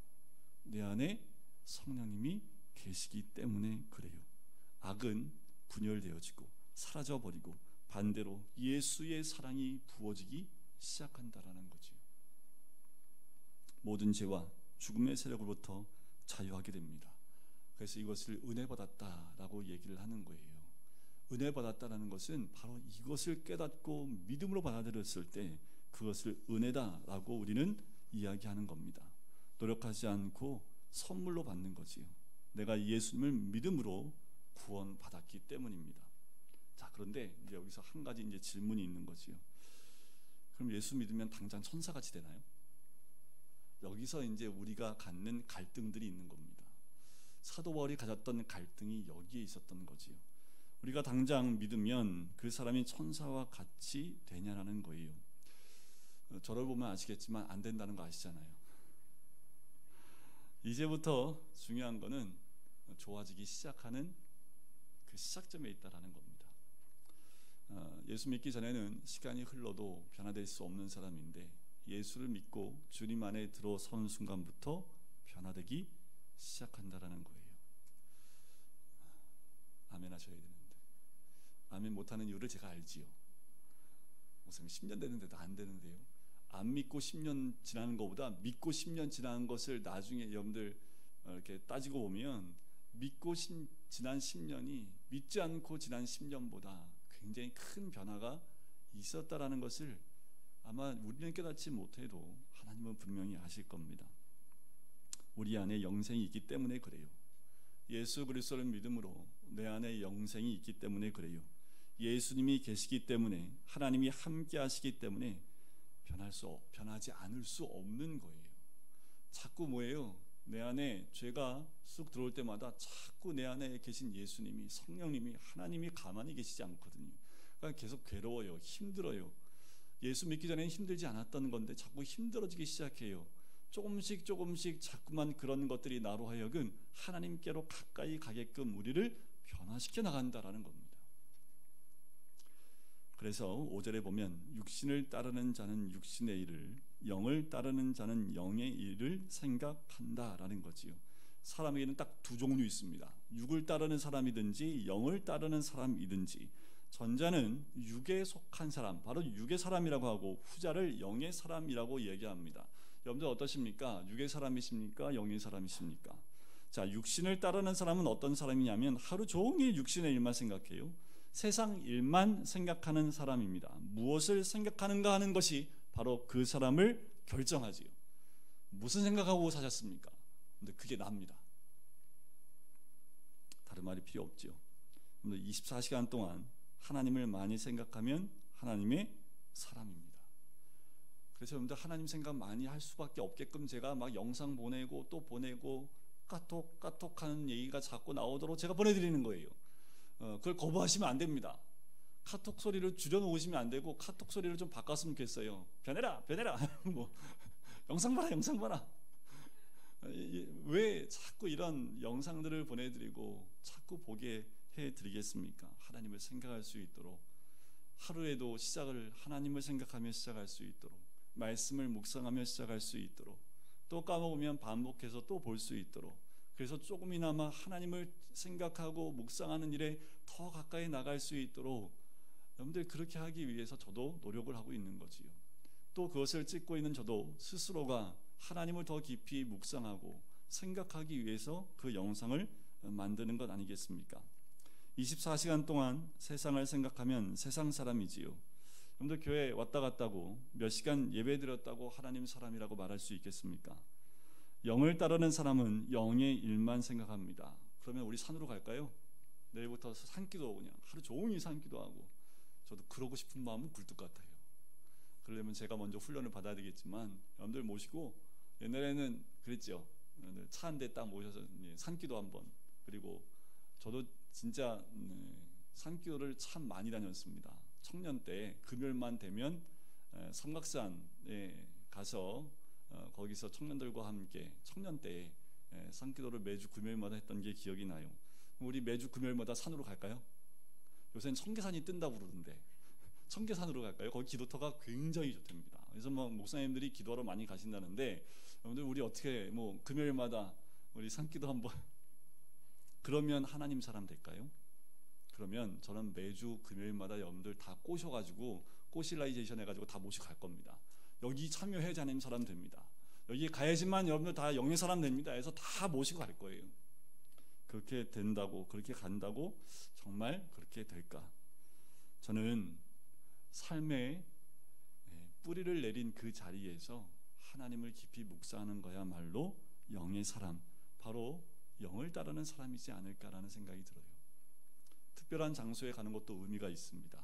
내 안에 성령님이 계시기 때문에 그래요. 악은 분열되어지고 사라져버리고 반대로 예수의 사랑이 부어지기 시작한다라는 거죠. 모든 죄와 죽음의 세력으로부터 자유하게 됩니다. 그래서 이것을 은혜 받았다라고 얘기를 하는 거예요. 은혜 받았다라는 것은 바로 이것을 깨닫고 믿음으로 받아들였을 때 그것을 은혜다라고 우리는 이야기하는 겁니다. 노력하지 않고 선물로 받는 거지요. 내가 예수님을 믿음으로 구원받았기 때문입니다. 자, 그런데 이제 여기서 한 가지 이제 질문이 있는 거지요. 그럼 예수 믿으면 당장 천사같이 되나요? 여기서 이제 우리가 갖는 갈등들이 있는 겁니다. 사도 바울이 가졌던 갈등이 여기에 있었던 거지요. 우리가 당장 믿으면 그 사람이 천사와 같이 되냐라는 거예요. 저를 보면 아시겠지만 안 된다는 거 아시잖아요. 이제부터 중요한 거는 좋아지기 시작하는 그 시작점에 있다라는 겁니다. 예수 믿기 전에는 시간이 흘러도 변화될 수 없는 사람인데 예수를 믿고 주님 안에 들어선 순간부터 변화되기 시작한다라는 거예요. 아멘 하셔야 되는데 아멘 못하는 이유를 제가 알지요. 목사님 10년 되는데도 안 되는데요. 안 믿고 10년 지나는 것보다 믿고 10년 지나는 것을 나중에 여러분들 이렇게 따지고 보면 믿고 지난 10년이 믿지 않고 지난 10년보다 굉장히 큰 변화가 있었다라는 것을 아마 우리는 깨닫지 못해도 하나님은 분명히 아실 겁니다. 우리 안에 영생이 있기 때문에 그래요. 예수 그리스도를 믿음으로 내 안에 영생이 있기 때문에 그래요. 예수님이 계시기 때문에, 하나님이 함께 하시기 때문에 변하지 않을 수 없는 거예요. 자꾸 뭐예요? 내 안에 죄가 쑥 들어올 때마다 자꾸 내 안에 계신 예수님이, 성령님이, 하나님이 가만히 계시지 않거든요. 그러니까 계속 괴로워요. 힘들어요. 예수 믿기 전에는 힘들지 않았던 건데 자꾸 힘들어지기 시작해요. 조금씩 자꾸만 그런 것들이 나로 하여금 하나님께로 가까이 가게끔 우리를 변화시켜 나간다라는 겁니다. 그래서 5절에 보면 육신을 따르는 자는 육신의 일을, 영을 따르는 자는 영의 일을 생각한다라는 거지요. 사람에게는 딱 두 종류 있습니다. 육을 따르는 사람이든지 영을 따르는 사람이든지, 전자는 육에 속한 사람, 바로 육의 사람이라고 하고, 후자를 영의 사람이라고 얘기합니다. 여러분들 어떠십니까? 육의 사람이십니까? 영의 사람이십니까? 자, 육신을 따르는 사람은 어떤 사람이냐면 하루 종일 육신의 일만 생각해요. 세상 일만 생각하는 사람입니다. 무엇을 생각하는가 하는 것이 바로 그 사람을 결정하지요. 무슨 생각하고 사셨습니까? 근데 그게 납니다. 다른 말이 필요 없지요. 24시간 동안 하나님을 많이 생각하면 하나님의 사람입니다. 그래서 여러분들 하나님 생각 많이 할 수밖에 없게끔 제가 막 영상 보내고 또 보내고 까톡 하는 얘기가 자꾸 나오도록 제가 보내드리는 거예요. 그걸 거부하시면 안 됩니다. 카톡 소리를 줄여놓으시면 안 되고 카톡 소리를 좀 바꿨으면 좋겠어요. 변해라 뭐 영상 봐라. 왜 자꾸 이런 영상들을 보내드리고 자꾸 보게 해드리겠습니까? 하나님을 생각할 수 있도록, 하루에도 시작을 하나님을 생각하며 시작할 수 있도록, 말씀을 묵상하며 시작할 수 있도록, 또 까먹으면 반복해서 또 볼 수 있도록, 그래서 조금이나마 하나님을 생각하고 묵상하는 일에 더 가까이 나갈 수 있도록 여러분들 그렇게 하기 위해서 저도 노력을 하고 있는 거지요. 또 그것을 찍고 있는 저도 스스로가 하나님을 더 깊이 묵상하고 생각하기 위해서 그 영상을 만드는 것 아니겠습니까? 24시간 동안 세상을 생각하면 세상 사람이지요. 여러분들 교회 왔다 갔다고 몇 시간 예배 드렸다고 하나님 사람이라고 말할 수 있겠습니까? 영을 따르는 사람은 영의 일만 생각합니다. 그러면 우리 산으로 갈까요? 내일부터 산기도 그냥 하루 종일 산기도하고, 저도 그러고 싶은 마음은 굴뚝 같아요. 그러려면 제가 먼저 훈련을 받아야 되겠지만 여러분들 모시고, 옛날에는 그랬죠. 차 한 대 딱 모셔서 산기도 한번, 그리고 저도 진짜 산기도를 참 많이 다녔습니다. 청년 때 금요일만 되면 삼각산에 가서 거기서 청년들과 함께 청년 때 산기도를 매주 금요일마다 했던 게 기억이 나요. 우리 매주 금요일마다 산으로 갈까요? 요새는 청계산이 뜬다고 그러던데 청계산으로 갈까요? 거기 기도터가 굉장히 좋답니다. 그래서 뭐 목사님들이 기도하러 많이 가신다는데, 여러분들 우리 어떻게 뭐 금요일마다 우리 산기도 한번 그러면 하나님 사람 될까요? 그러면 저는 매주 금요일마다 여러분들 다 꼬셔가지고 꼬실라이제이션 해가지고 다 모시고 갈 겁니다. 여기 참여해야지 하나님 사람 됩니다. 여기 가야지만 여러분들 다 영의 사람 됩니다. 해서 다 모시고 갈 거예요. 그렇게 된다고, 그렇게 간다고 정말 그렇게 될까? 저는 삶의 뿌리를 내린 그 자리에서 하나님을 깊이 묵상하는 거야말로 영의 사람, 바로 영을 따르는 사람이지 않을까라는 생각이 들어요. 특별한 장소에 가는 것도 의미가 있습니다.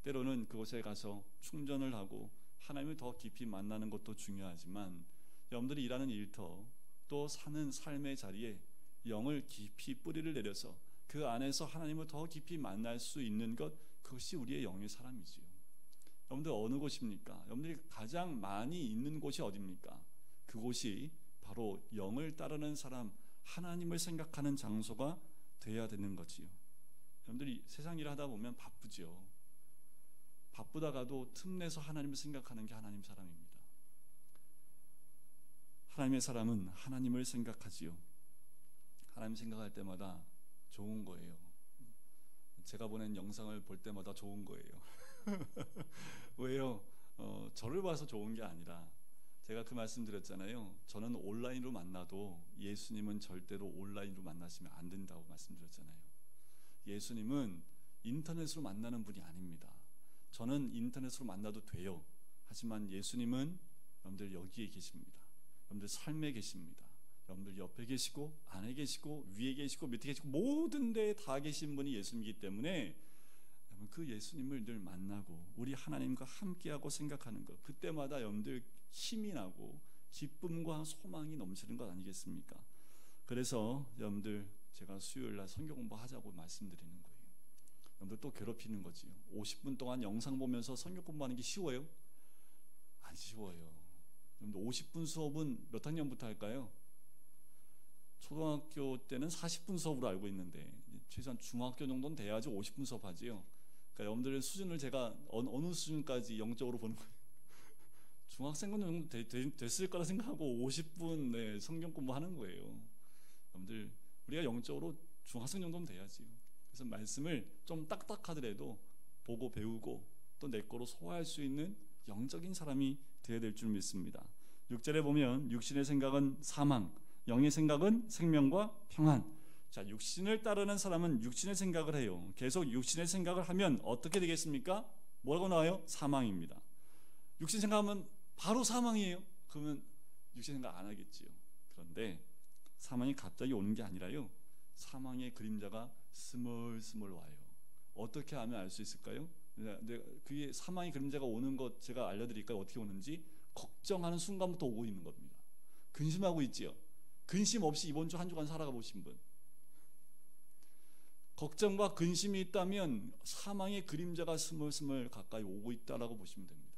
때로는 그곳에 가서 충전을 하고 하나님을 더 깊이 만나는 것도 중요하지만, 여러분들이 일하는 일터, 또 사는 삶의 자리에 영을 깊이 뿌리를 내려서 그 안에서 하나님을 더 깊이 만날 수 있는 것, 그것이 우리의 영의 사람이지요. 여러분들 어느 곳입니까? 여러분들이 가장 많이 있는 곳이 어디입니까? 그곳이 바로 영을 따르는 사람, 하나님을 생각하는 장소가 돼야 되는 거지요. 여러분들이 세상 일을 하다 보면 바쁘죠. 바쁘다가도 틈내서 하나님을 생각하는 게 하나님 사람입니다. 하나님의 사람은 하나님을 생각하지요. 하나님 생각할 때마다 좋은 거예요. 제가 보낸 영상을 볼 때마다 좋은 거예요. 왜요? 저를 봐서 좋은 게 아니라, 제가 그 말씀 드렸잖아요. 저는 온라인으로 만나도 예수님은 절대로 온라인으로 만나시면 안 된다고 말씀드렸잖아요. 예수님은 인터넷으로 만나는 분이 아닙니다. 저는 인터넷으로 만나도 돼요. 하지만 예수님은 여러분들 여기에 계십니다. 여러분들 삶에 계십니다. 여러분들 옆에 계시고 안에 계시고 위에 계시고 밑에 계시고 모든 데에 다 계신 분이 예수님이기 때문에 그 예수님을 늘 만나고 우리 하나님과 함께하고 생각하는 것, 그때마다 여러분들 힘이 나고 기쁨과 소망이 넘치는 것 아니겠습니까? 그래서 여러분들 제가 수요일날 성경 공부하자고 말씀드리는 거예요. 여러분들 또 괴롭히는 거지요. 50분 동안 영상 보면서 성경 공부하는 게 쉬워요? 안 쉬워요. 여러분들 50분 수업은 몇 학년부터 할까요? 초등학교 때는 40분 수업으로 알고 있는데 최소한 중학교 정도는 돼야지 50분 수업 하지요. 그러니까 여러분들의 수준을 제가 어느 수준까지 영적으로 보는 거예요. 중학생 정도 됐을 거라 생각하고 50분 성경 공부하는 거예요. 여러분들 우리가 영적으로 중학생 정도는 돼야지요. 그래서 말씀을 좀 딱딱하더라도 보고 배우고 또 내 거로 소화할 수 있는 영적인 사람이 되어야 될 줄 믿습니다. 6절에 보면 육신의 생각은 사망, 영의 생각은 생명과 평안. 자, 육신을 따르는 사람은 육신의 생각을 해요. 계속 육신의 생각을 하면 어떻게 되겠습니까? 뭐라고 나와요? 사망입니다. 육신 생각하면 바로 사망이에요. 그러면 육신 생각 안 하겠지요. 그런데 사망이 갑자기 오는 게 아니라요, 사망의 그림자가 스멀스멀 와요. 어떻게 하면 알 수 있을까요? 그게 사망의 그림자가 오는 것 제가 알려드릴까요? 어떻게 오는지. 걱정하는 순간부터 오고 있는 겁니다. 근심하고 있지요. 근심 없이 이번 주 한 주간 살아가 보신 분, 걱정과 근심이 있다면 사망의 그림자가 스멀스멀 가까이 오고 있다라고 보시면 됩니다.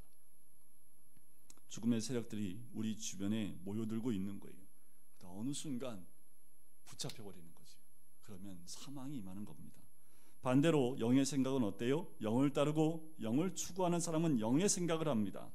죽음의 세력들이 우리 주변에 모여들고 있는 거예요. 어느 순간 붙잡혀버리는 거죠. 그러면 사망이 임하는 겁니다. 반대로 영의 생각은 어때요? 영을 따르고 영을 추구하는 사람은 영의 생각을 합니다.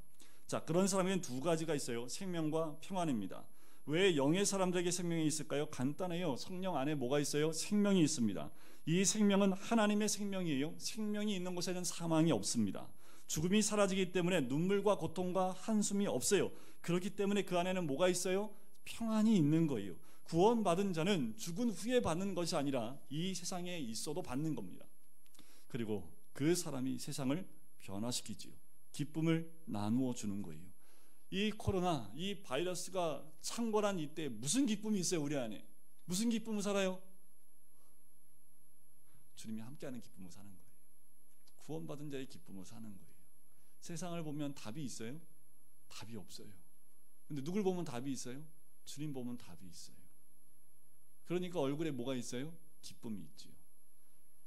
자, 그런 사람에게는 두 가지가 있어요. 생명과 평안입니다. 왜 영의 사람들에게 생명이 있을까요? 간단해요. 성령 안에 뭐가 있어요? 생명이 있습니다. 이 생명은 하나님의 생명이에요. 생명이 있는 곳에는 사망이 없습니다. 죽음이 사라지기 때문에 눈물과 고통과 한숨이 없어요. 그렇기 때문에 그 안에는 뭐가 있어요? 평안이 있는 거예요. 구원받은 자는 죽은 후에 받는 것이 아니라 이 세상에 있어도 받는 겁니다. 그리고 그 사람이 세상을 변화시키지요. 기쁨을 나누어 주는 거예요. 이 코로나, 이 바이러스가 창궐한 이때 무슨 기쁨이 있어요? 우리 안에 무슨 기쁨을 살아요? 주님이 함께하는 기쁨을 사는 거예요. 구원받은 자의 기쁨을 사는 거예요. 세상을 보면 답이 있어요? 답이 없어요. 근데 누굴 보면 답이 있어요? 주님 보면 답이 있어요. 그러니까 얼굴에 뭐가 있어요? 기쁨이 있지요.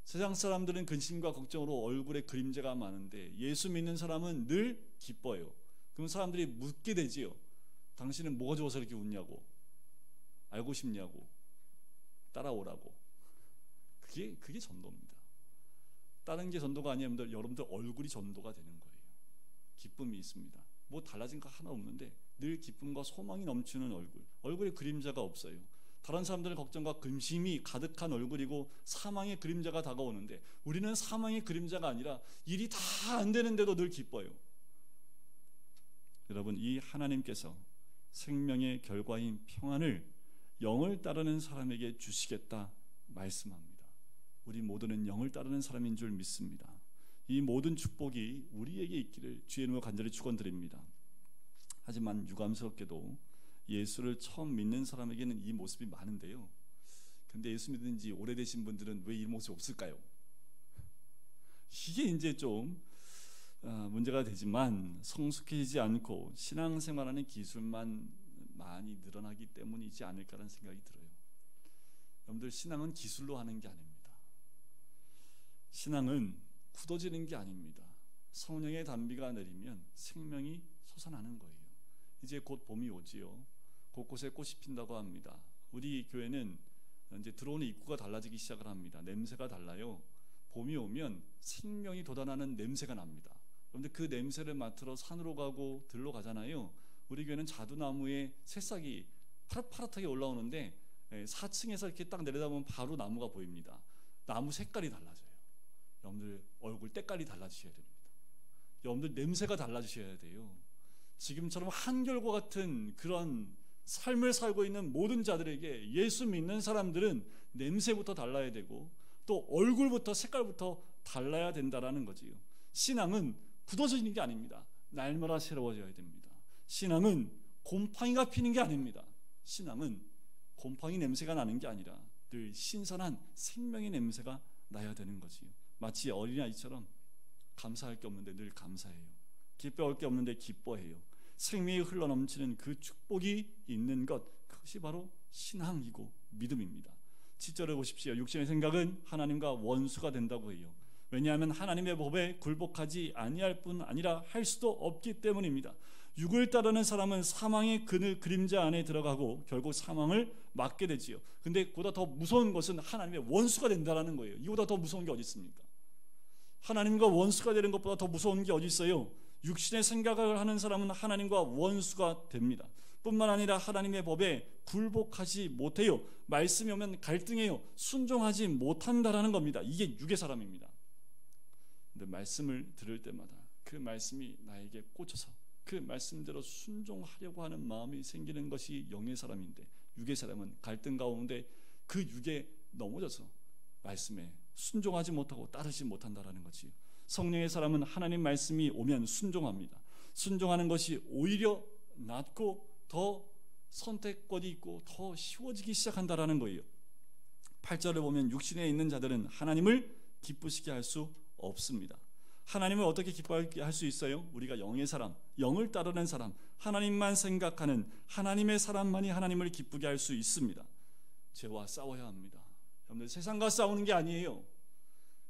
세상 사람들은 근심과 걱정으로 얼굴에 그림자가 많은데 예수 믿는 사람은 늘 기뻐요. 그럼 사람들이 묻게 되지요. 당신은 뭐가 좋아서 이렇게 웃냐고, 알고 싶냐고, 따라오라고. 그게 전도입니다. 다른 게 전도가 아니면 여러분들 얼굴이 전도가 되는 거예요. 기쁨이 있습니다. 뭐 달라진 거 하나 없는데 늘 기쁨과 소망이 넘치는 얼굴에 그림자가 없어요. 다른 사람들은 걱정과 근심이 가득한 얼굴이고 사망의 그림자가 다가오는데 우리는 사망의 그림자가 아니라 일이 다 안 되는데도 늘 기뻐요. 여러분, 이 하나님께서 생명의 결과인 평안을 영을 따르는 사람에게 주시겠다 말씀합니다. 우리 모두는 영을 따르는 사람인 줄 믿습니다. 이 모든 축복이 우리에게 있기를 주의 이름으로 간절히 축원드립니다. 하지만 유감스럽게도 예수를 처음 믿는 사람에게는 이 모습이 많은데요, 근데 예수 믿은 지 오래되신 분들은 왜 이 모습이 없을까요? 이게 이제 좀 문제가 되지만 성숙해지지 않고 신앙생활하는 기술만 많이 늘어나기 때문이지 않을까라는 생각이 들어요. 여러분들, 신앙은 기술로 하는 게 아닙니다. 신앙은 굳어지는 게 아닙니다. 성령의 단비가 내리면 생명이 솟아나는 거예요. 이제 곧 봄이 오지요. 곳곳에 꽃이 핀다고 합니다. 우리 교회는 이제 들어오는 입구가 달라지기 시작을 합니다. 냄새가 달라요. 봄이 오면 생명이 돋아나는 냄새가 납니다. 그런데 그 냄새를 맡으러 산으로 가고 들로 가잖아요. 우리 교회는 자두나무에 새싹이 파릇파릇하게 올라오는데 4층에서 이렇게 딱 내려다보면 바로 나무가 보입니다. 나무 색깔이 달라져요. 여러분들 얼굴 때깔이 달라지셔야 됩니다. 여러분들 냄새가 달라지셔야 돼요. 지금처럼 한결과 같은 그런 삶을 살고 있는 모든 자들에게 예수 믿는 사람들은 냄새부터 달라야 되고 또 얼굴부터 색깔부터 달라야 된다라는 거지요. 신앙은 굳어지는 게 아닙니다. 날마다 새로워져야 됩니다. 신앙은 곰팡이가 피는 게 아닙니다. 신앙은 곰팡이 냄새가 나는 게 아니라 늘 신선한 생명의 냄새가 나야 되는 거지요. 마치 어린아이처럼 감사할 게 없는데 늘 감사해요. 기뻐할 게 없는데 기뻐해요. 생명이 흘러넘치는 그 축복이 있는 것, 그것이 바로 신앙이고 믿음입니다. 7절에 보십시오. 육신의 생각은 하나님과 원수가 된다고 해요. 왜냐하면 하나님의 법에 굴복하지 아니할 뿐 아니라 할 수도 없기 때문입니다. 육을 따르는 사람은 사망의 그림자 안에 들어가고 결국 사망을 맞게 되지요. 근데 그보다 더 무서운 것은 하나님의 원수가 된다는 거예요. 이보다 더 무서운 게 어디 있습니까? 하나님과 원수가 되는 것보다 더 무서운 게 어디 있어요? 육신의 생각을 하는 사람은 하나님과 원수가 됩니다. 뿐만 아니라 하나님의 법에 굴복하지 못해요. 말씀이 오면 갈등해요. 순종하지 못한다라는 겁니다. 이게 육의 사람입니다. 근데 말씀을 들을 때마다 그 말씀이 나에게 꽂혀서 그 말씀대로 순종하려고 하는 마음이 생기는 것이 영의 사람인데, 육의 사람은 갈등 가운데 그 육에 넘어져서 말씀에 순종하지 못하고 따르지 못한다라는 거지요. 성령의 사람은 하나님 말씀이 오면 순종합니다. 순종하는 것이 오히려 낫고 더 선택권이 있고 더 쉬워지기 시작한다라는 거예요. 8절에 보면 육신에 있는 자들은 하나님을 기쁘시게 할 수 없습니다. 하나님을 어떻게 기뻐하게 할 수 있어요? 우리가 영의 사람, 영을 따르는 사람, 하나님만 생각하는 하나님의 사람만이 하나님을 기쁘게 할 수 있습니다. 죄와 싸워야 합니다. 여러분들, 세상과 싸우는 게 아니에요.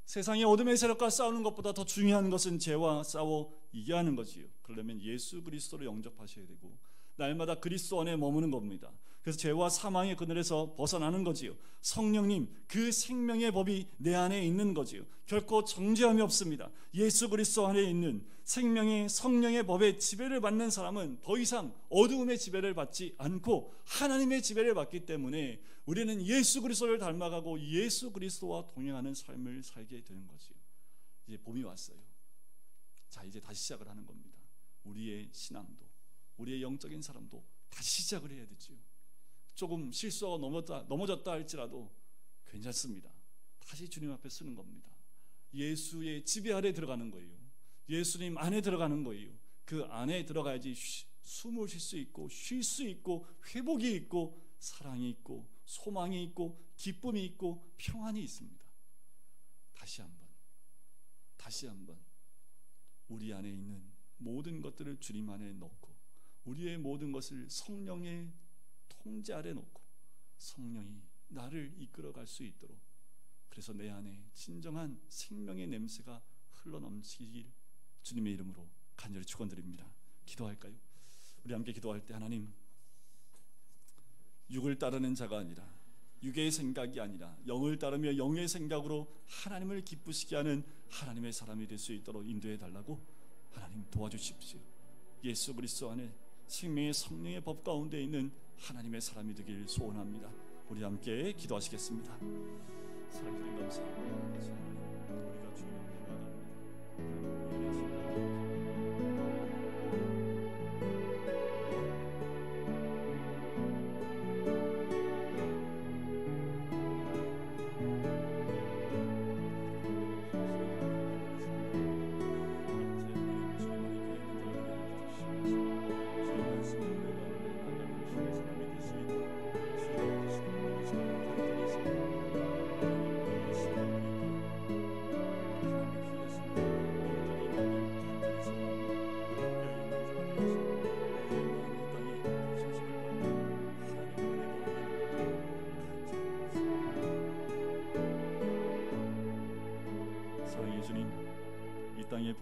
세상의 어둠의 세력과 싸우는 것보다 더 중요한 것은 죄와 싸워 이겨야 하는 거지요. 그러려면 예수 그리스도를 영접하셔야 되고 날마다 그리스도 안에 머무는 겁니다. 그래서 죄와 사망의 그늘에서 벗어나는 거지요. 성령님, 그 생명의 법이 내 안에 있는 거지요. 결코 정죄함이 없습니다. 예수 그리스도 안에 있는 생명의 성령의 법에 지배를 받는 사람은 더 이상 어두움의 지배를 받지 않고 하나님의 지배를 받기 때문에 우리는 예수 그리스도를 닮아가고 예수 그리스도와 동행하는 삶을 살게 되는 거지요. 이제 봄이 왔어요. 자, 이제 다시 시작을 하는 겁니다. 우리의 신앙도, 우리의 영적인 사람도 다시 시작을 해야 되지요. 조금 실수하고 넘어졌다 할지라도 괜찮습니다. 다시 주님 앞에 서는 겁니다. 예수의 지배 아래 들어가는 거예요. 예수님 안에 들어가는 거예요. 그 안에 들어가야지 숨을 쉴 수 있고 쉴 수 있고 회복이 있고 사랑이 있고 소망이 있고 기쁨이 있고 평안이 있습니다. 다시 한번 우리 안에 있는 모든 것들을 주님 안에 넣고 우리의 모든 것을 성령의 통제 아래 놓고 성령이 나를 이끌어갈 수 있도록, 그래서 내 안에 진정한 생명의 냄새가 흘러넘치길 주님의 이름으로 간절히 축원드립니다. 기도할까요? 우리 함께 기도할 때, 하나님, 육을 따르는 자가 아니라 육의 생각이 아니라 영을 따르며 영의 생각으로 하나님을 기쁘시게 하는 하나님의 사람이 될 수 있도록 인도해 달라고 하나님 도와주십시오. 예수 그리스도 안에 생명의 성령의 법 가운데 있는 하나님의 사람이 되길 소원합니다. 우리 함께 기도하시겠습니다. 사랑드린 감사합니다. 우리가 주님 앞에 나갑니다.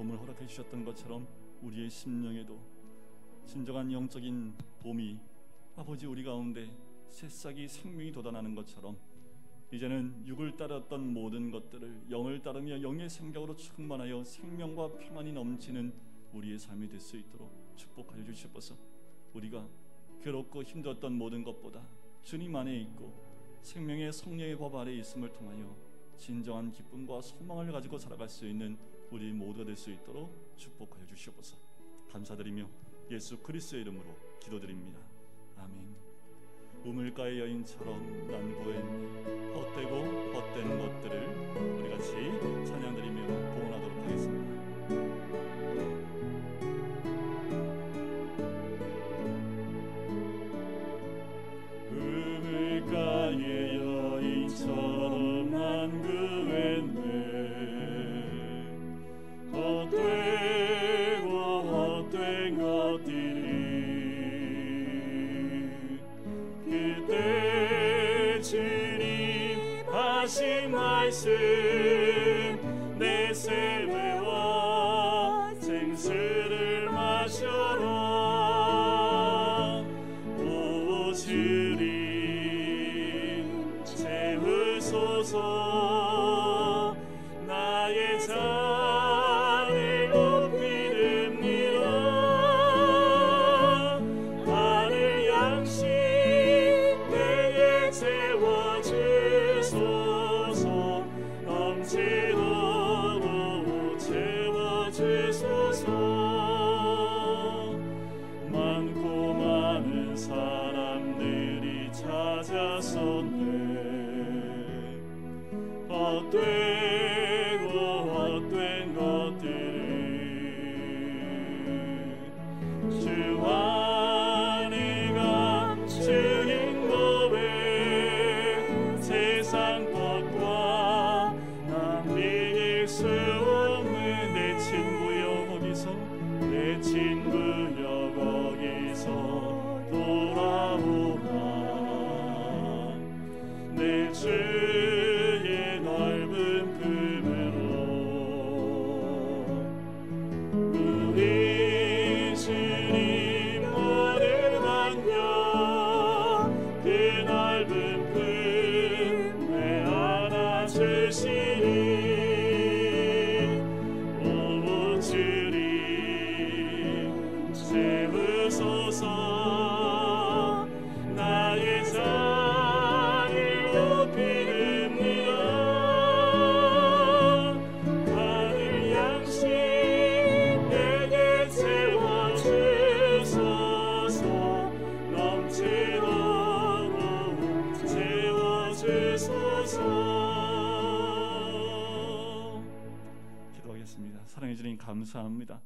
봄을 허락해 주셨던 것처럼 우리의 심령에도 진정한 영적인 봄이 아버지 우리 가운데 새싹이 생명이 돋아나는 것처럼 이제는 육을 따랐던 모든 것들을 영을 따르며 영의 생각으로 충만하여 생명과 평안이 넘치는 우리의 삶이 될 수 있도록 축복하여 주시옵소서. 우리가 괴롭고 힘들었던 모든 것보다 주님 안에 있고 생명의 성령의 법 아래 있음을 통하여 진정한 기쁨과 소망을 가지고 살아갈 수 있는 우리 모두가 될 수 있도록 축복하여 주시옵소서. 감사드리며 예수 그리스도의 이름으로 기도드립니다. 아멘. 우물가의 여인처럼 난 구했니. 헛되고 헛된 것들을 우리 같이 찬양드리며 봉헌하도록 하겠습니다. 우물가의 여인처럼 난 구했네. 헛되고 헛된 것들이 그때 주님 하신 말씀 내세 외워 생수를 마셔라. 오 주님 채우소서. 나의 잔을 높이렵니다. 하늘 양식 내게 채워주소서. 넘치도록 채워주소서. 많고 많은 사람들이 찾아섰네. 헛되고 헛된 것들을 주 안에 감추인 법에 세상 것과 남 이길 수 없는 내 친구여 거기서 내 친구여 거기서 돌아오라. 내 주의 넓은 품으로 우리 주님 너를 안겨 그 넓은 품에 안아주시니. 오 주님 채우소서. 나의 잔을 높이렵니다. 하늘 양식 내게 채워주소서. 넘치도록 채워주소서. 기도하겠습니다. 사랑해 주님 감사합니다.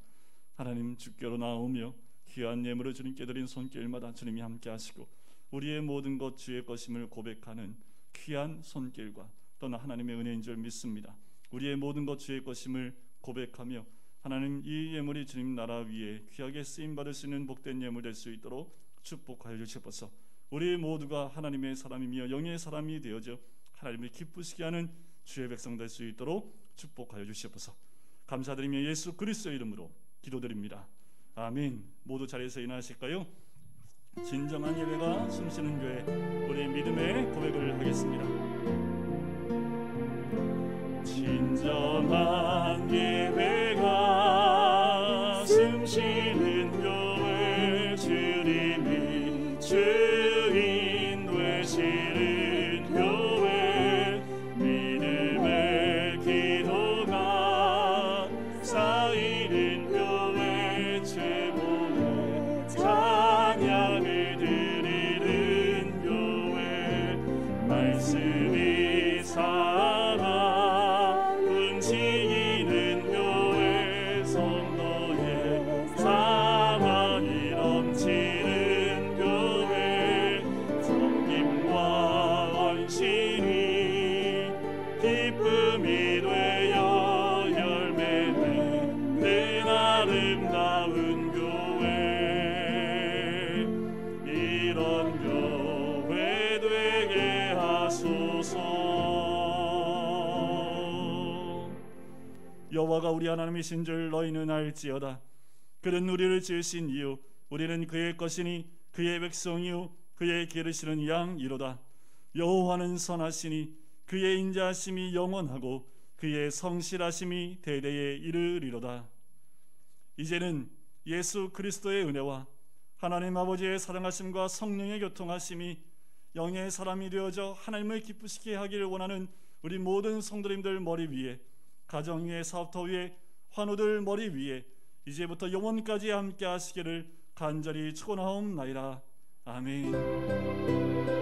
하나님 주께로 나오며 귀한 예물을 주님께 드린 손길마다 주님이 함께 하시고 우리의 모든 것 주의 것임을 고백하는 귀한 손길과 또는 하나님의 은혜인 줄 믿습니다. 우리의 모든 것 주의 것임을 고백하며 하나님 이 예물이 주님 나라 위에 귀하게 쓰임받을 수 있는 복된 예물 될 수 있도록 축복하여 주시옵소서. 우리 모두가 하나님의 사람이며 영의 사람이 되어져 하나님을 기쁘시게 하는 주의 백성 될 수 있도록 축복하여 주시옵소서. 감사드리며 예수 그리스도의 이름으로 기도드립니다. 아멘. 모두 자리에서 인하하실까요? 진정한 예배가 숨쉬는 교회, 우리 믿음의 고백을 하겠습니다. 진정한 예배가 숨쉬는 교회, 주님이 주인 되시는 교회, 믿음의 기도가 쌓이는 교회, 최고의 찬양을 드리는 교회, 말씀이 살아 움직이는 교회, 성도의 사랑이 넘치는 교회, 여호와가 우리 하나님이신 줄 너희는 알지어다. 그는 우리를 지으신 이유 우리는 그의 것이니 그의 백성이요 그의 기르시는 양이로다. 여호와는 선하시니 그의 인자하심이 영원하고 그의 성실하심이 대대에 이르리로다. 이제는 예수 그리스도의 은혜와 하나님 아버지의 사랑하심과 성령의 교통하심이 영의 사람이 되어져 하나님을 기쁘시게 하기를 원하는 우리 모든 성도님들 머리 위에, 가정 위에, 사업터 위에, 환우들 머리 위에 이제부터 영원까지 함께 하시기를 간절히 축원하옵나이다. 아멘.